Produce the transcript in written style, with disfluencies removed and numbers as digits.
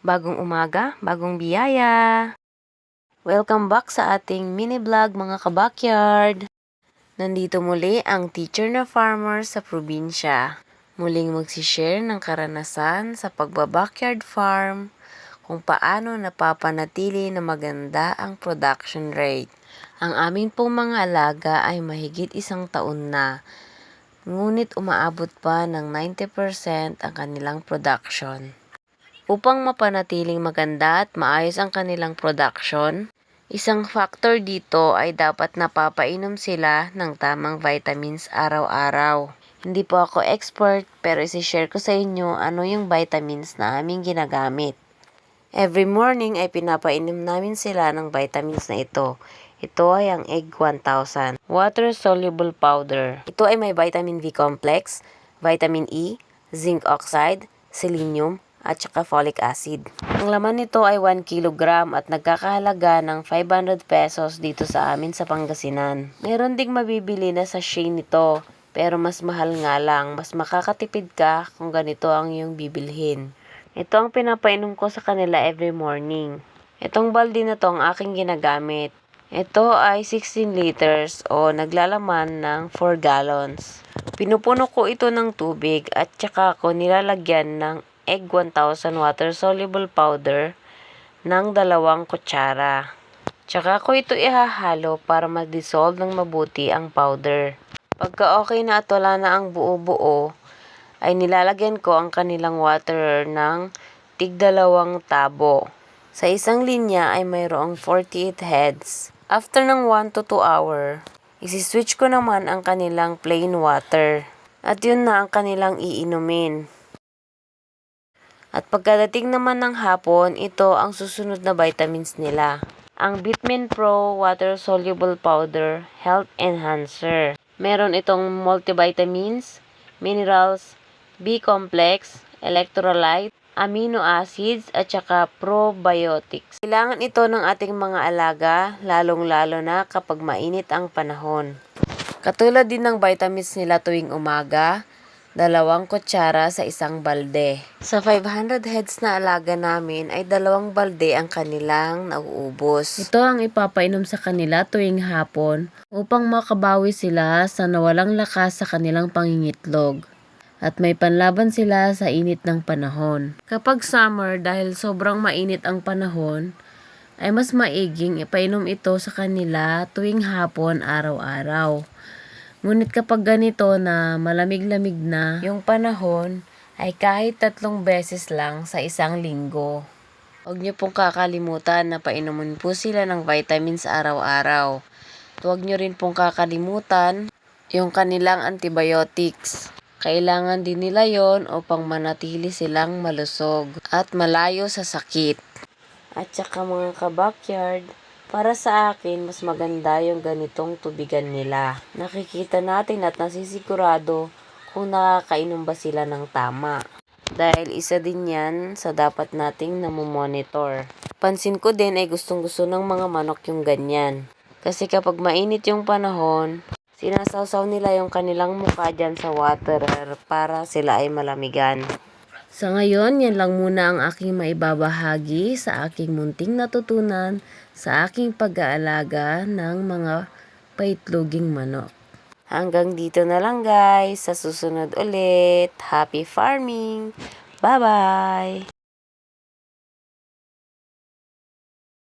Bagong umaga, bagong biyaya. Welcome back sa ating mini vlog mga kabakyard. Nandito muli ang teacher na farmer sa probinsya. Muling magsishare ng karanasan sa pagbabakyard farm, kung paano napapanatili na maganda ang production rate. Ang amin pong mga alaga ay mahigit 1 taon na, ngunit umaabot pa ng 90% ang kanilang production. Upang mapanatiling maganda at maayos ang kanilang production, isang factor dito ay dapat napapainom sila ng tamang vitamins araw-araw. Hindi po ako expert pero isi-share ko sa inyo ano yung vitamins na aming ginagamit. Every morning ay pinapainom namin sila ng vitamins na ito. Ito ay ang Egg 1000 Water Soluble Powder. Ito ay may vitamin V complex, vitamin E, zinc oxide, selenium, at saka folic acid. Ang laman nito ay 1 kilogram at nagkakahalaga ng 500 pesos dito sa amin sa Pangasinan. Meron ding mabibili na sachet nito, pero mas mahal nga lang. Mas makakatipid ka kung ganito ang iyong bibilhin. Ito ang pinapainom ko sa kanila every morning. Itong balde na to ang aking ginagamit. Ito ay 16 liters o naglalaman ng 4 gallons. Pinupuno ko ito ng tubig at saka ko nilalagyan ng Egg 1000 Water Soluble Powder ng 2 kutsara. Tsaka ko ito ihahalo para ma-dissolve ng mabuti ang powder. Pagka okay na at wala na ang buo-buo, ay nilalagyan ko ang kanilang water ng tig 2 tabo. Sa isang linya ay mayroong 48 heads. After ng 1 to 2 hour, isi-switch ko naman ang kanilang plain water. At yun na ang kanilang iinumin. At pagkadating naman ng hapon, ito ang susunod na vitamins nila. Ang Bitmin Pro Water Soluble Powder Health Enhancer. Meron itong multivitamins, minerals, B-complex, electrolyte, amino acids, at saka probiotics. Kailangan ito ng ating mga alaga, lalong-lalo na kapag mainit ang panahon. Katulad din ng vitamins nila tuwing umaga, 2 kutsara sa isang balde. Sa 500 heads na alaga namin ay 2 balde ang kanilang nauubos. Ito ang ipapainom sa kanila tuwing hapon upang makabawi sila sa nawalang lakas sa kanilang pangingitlog. At may panlaban sila sa init ng panahon. Kapag summer, dahil sobrang mainit ang panahon, ay mas maiging ipainom ito sa kanila tuwing hapon araw-araw. Ngunit kapag ganito na malamig-lamig na yung panahon, ay kahit 3 beses lang sa isang linggo. Huwag niyo pong kakalimutan na painumin po sila ng vitamins araw-araw. Huwag niyo rin pong kakalimutan yung kanilang antibiotics. Kailangan din nila yon upang manatili silang malusog at malayo sa sakit. At saka mga kabakyard, para sa akin, mas maganda yung ganitong tubigan nila. Nakikita natin at nasisigurado kung nakakainom ba sila ng tama. Dahil isa din yan sa dapat nating namomonitor. Pansin ko din ay gustong-gusto ng mga manok yung ganyan. Kasi kapag mainit yung panahon, sinasawsaw nila yung kanilang mukha dyan sa water para sila ay malamigan. Sa ngayon, yan lang muna ang aking maibabahagi sa aking munting natutunan sa aking pag-aalaga ng mga paitloging manok. Hanggang dito na lang guys. Sa susunod ulit. Happy farming! Bye-bye!